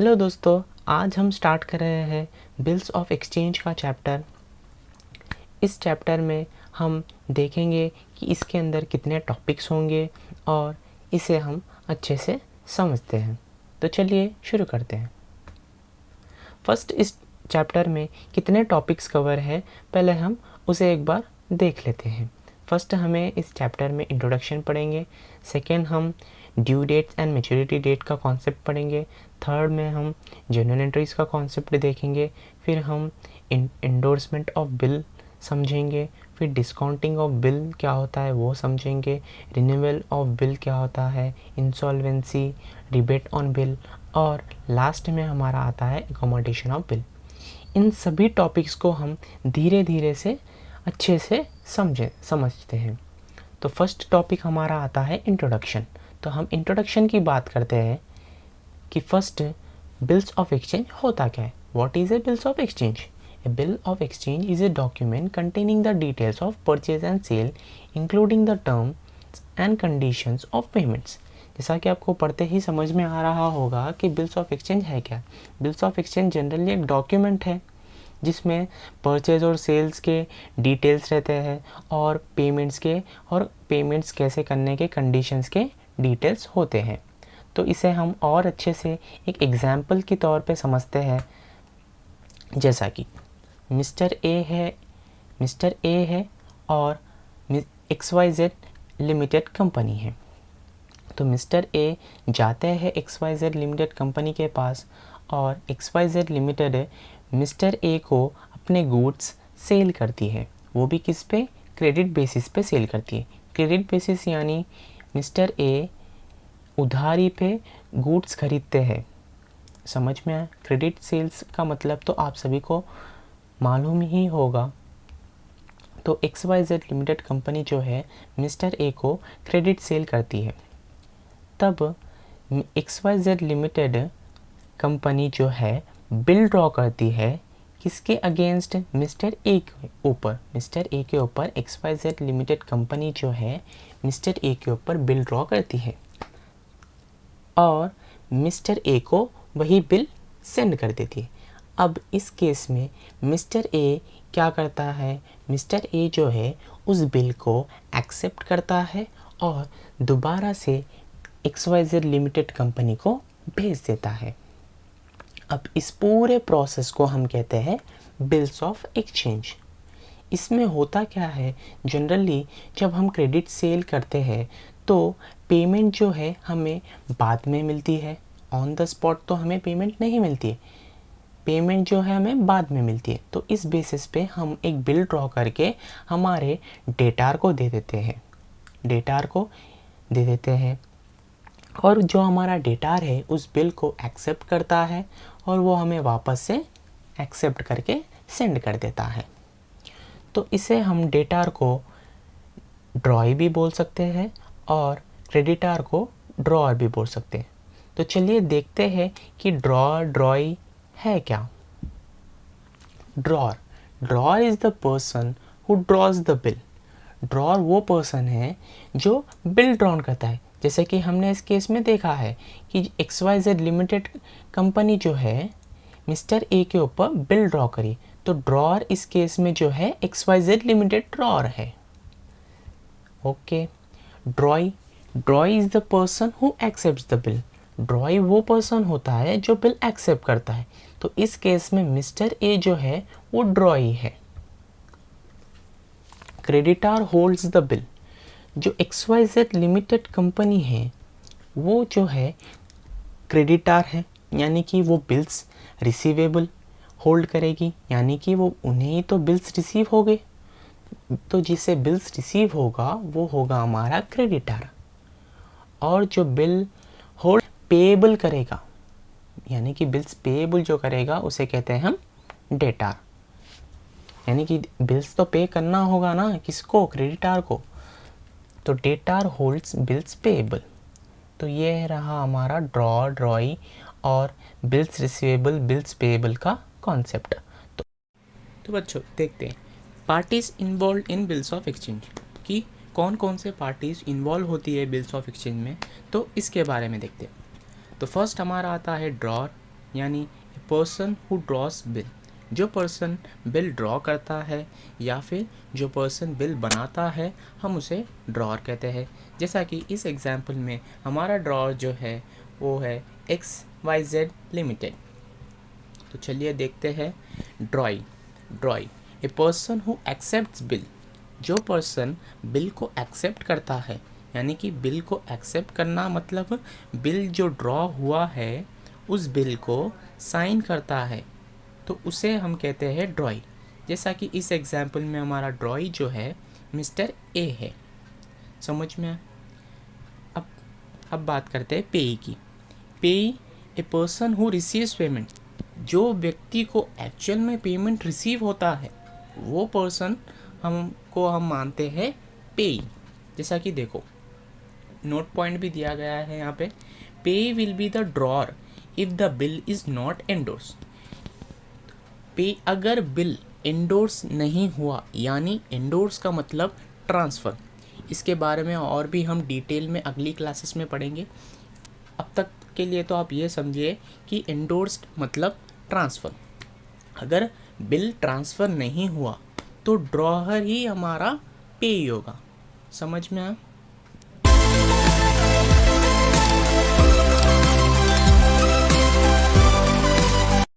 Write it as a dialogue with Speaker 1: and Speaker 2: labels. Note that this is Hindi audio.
Speaker 1: हेलो दोस्तों, आज हम स्टार्ट कर रहे हैं बिल्स ऑफ एक्सचेंज का चैप्टर। इस चैप्टर में हम देखेंगे कि इसके अंदर कितने टॉपिक्स होंगे और इसे हम अच्छे से समझते हैं। तो चलिए शुरू करते हैं। फर्स्ट, इस चैप्टर में कितने टॉपिक्स कवर है पहले हम उसे एक बार देख लेते हैं। फर्स्ट हमें इस चैप्टर में इंट्रोडक्शन पढ़ेंगे। सेकेंड हम due dates and maturity date का कॉन्सेप्ट पढ़ेंगे। थर्ड में हम जर्नल एंट्रीज का कॉन्सेप्ट देखेंगे। फिर हम इंडोर्समेंट ऑफ बिल समझेंगे। फिर डिस्काउंटिंग ऑफ बिल क्या होता है वो समझेंगे। रिन्यूअल ऑफ बिल क्या होता है, इंसॉल्वेंसी, रिबेट ऑन बिल, और लास्ट में हमारा आता है एकोमोडेशन ऑफ बिल। इन सभी टॉपिक्स को हम धीरे धीरे से अच्छे से समझते हैं। तो फर्स्ट टॉपिक हमारा आता है इंट्रोडक्शन। तो हम इंट्रोडक्शन की बात करते हैं कि फर्स्ट बिल्स ऑफ एक्सचेंज होता क्या है। What is a bills of exchange? A bill of exchange is a document containing the details of purchase and sale including the terms and conditions of payments. जैसा कि आपको पढ़ते ही समझ में आ रहा होगा कि बिल्स ऑफ एक्सचेंज है क्या। बिल्स ऑफ एक्सचेंज जनरली एक डॉक्यूमेंट है जिसमें परचेज और सेल्स के डिटेल्स रहते हैं और पेमेंट्स कैसे करने के कंडीशंस के डिटेल्स होते हैं। तो इसे हम और अच्छे से एक एग्जाम्पल के तौर पे समझते हैं। जैसा कि मिस्टर ए है और XYZ लिमिटेड कंपनी है। तो मिस्टर ए जाते हैं XYZ लिमिटेड कंपनी के पास और XYZ लिमिटेड मिस्टर ए को अपने गुड्स सेल करती है। वो भी किस पे? क्रेडिट बेसिस पे सेल करती है। क्रेडिट बेसिस यानी मिस्टर ए उधारी पे गुड्स खरीदते हैं। समझ में आया? क्रेडिट सेल्स का मतलब तो आप सभी को मालूम ही होगा। तो XYZ लिमिटेड कंपनी जो है मिस्टर ए को क्रेडिट सेल करती है। तब XYZ लिमिटेड कंपनी जो है बिल ड्रॉ करती है किसके अगेंस्ट? मिस्टर ए के ऊपर। मिस्टर ए के ऊपर XYZ लिमिटेड कंपनी जो है मिस्टर ए के ऊपर बिल ड्रॉ करती है और मिस्टर ए को वही बिल सेंड कर देती है। अब इस केस में मिस्टर ए क्या करता है? मिस्टर ए जो है उस बिल को एक्सेप्ट करता है और दोबारा से XYZ लिमिटेड कंपनी को भेज देता है। अब इस पूरे प्रोसेस को हम कहते हैं बिल्स ऑफ एक्सचेंज। इसमें होता क्या है, जनरली जब हम क्रेडिट सेल करते हैं तो पेमेंट जो है हमें बाद में मिलती है। ऑन द स्पॉट तो हमें पेमेंट नहीं मिलती है, पेमेंट जो है हमें बाद में मिलती है। तो इस बेसिस पे हम एक बिल ड्रॉ करके हमारे डेटार को दे देते हैं और जो हमारा डेटार है उस बिल को एक्सेप्ट करता है और वो हमें वापस से एक्सेप्ट करके सेंड कर देता है। तो इसे हम डेटार को ड्रॉई भी बोल सकते हैं और क्रेडिटार को ड्रॉअर भी बोल सकते हैं। तो चलिए देखते हैं कि ड्रॉई है क्या। Drawer is the person who draws the bill. Drawer वो पर्सन है जो बिल ड्रॉन करता है। जैसे कि हमने इस केस में देखा है कि XYZ लिमिटेड कंपनी जो है मिस्टर ए के ऊपर बिल ड्रॉ करी, तो ड्रॉअर इस केस में जो है XYZ लिमिटेड ड्रॉअर है। Okay, ड्रॉई is the person who accepts the bill. ड्रॉई वो पर्सन होता है जो बिल एक्सेप्ट करता है। तो इस केस में मिस्टर ए जो है वो ड्रॉई है। क्रेडिटार होल्ड्स द बिल। जो XYZ लिमिटेड कंपनी है वो जो है क्रेडिटार है, यानी कि वो बिल्स रिसीवेबल होल्ड करेगी, यानी कि वो उन्हें ही तो बिल्स रिसीव हो गए। तो जिसे बिल्स रिसीव होगा वो होगा हमारा क्रेडिटार। और जो बिल होल्ड पेएबल करेगा, यानी कि बिल्स पेएबल जो करेगा उसे कहते हैं हम डेटार। यानी कि बिल्स तो पे करना होगा ना, किसको? क्रेडिटार को। तो डेटार होल्ड्स बिल्स पेएबल। तो ये रहा हमारा ड्रॉई और बिल्स रिसीवेबल बिल्स पेएबल का कॉन्सेप्ट। तो बच्चों देखते हैं parties involve in bills of exchange कि कौन कौन से पार्टीज इन्वॉल्व होती है बिल्स ऑफ एक्सचेंज में। तो इसके बारे में देखते हैं। तो फर्स्ट हमारा आता है ड्रॉअर। यानी पर्सन हु ड्रॉस बिल, जो पर्सन बिल ड्रॉ करता है या फिर जो पर्सन बिल बनाता है हम उसे ड्रॉअर कहते हैं। जैसा कि इस एग्जाम्पल में हमारा ड्रॉअर जो है वो है XYZ लिमिटेड। तो चलिए देखते हैं ड्रॉई। ड्रॉई a person who accepts bill, जो पर्सन बिल को एक्सेप्ट करता है, यानी कि बिल को एक्सेप्ट करना मतलब बिल जो ड्रॉ हुआ है उस बिल को साइन करता है, तो उसे हम कहते हैं ड्रॉई। जैसा कि इस एग्जाम्पल में हमारा ड्रॉई जो है मिस्टर ए है। समझ में? अब बात करते हैं पेई की। पेई a person who receives payment, जो व्यक्ति को एक्चुअल में पेमेंट रिसीव होता है वो पर्सन हम मानते हैं पेई। जैसा कि देखो नोट पॉइंट भी दिया गया है यहाँ पे, पे will be the drawer if the bill is not endorse. पे अगर बिल एंडोर्स नहीं हुआ, यानी एंडोर्स का मतलब ट्रांसफ़र, इसके बारे में और भी हम डिटेल में अगली क्लासेस में पढ़ेंगे। अब तक के लिए तो आप ये समझिए कि एंडोर्स्ड मतलब ट्रांसफ़र। अगर बिल ट्रांसफ़र नहीं हुआ तो ड्रॉअर ही हमारा पे होगा। समझ में आया?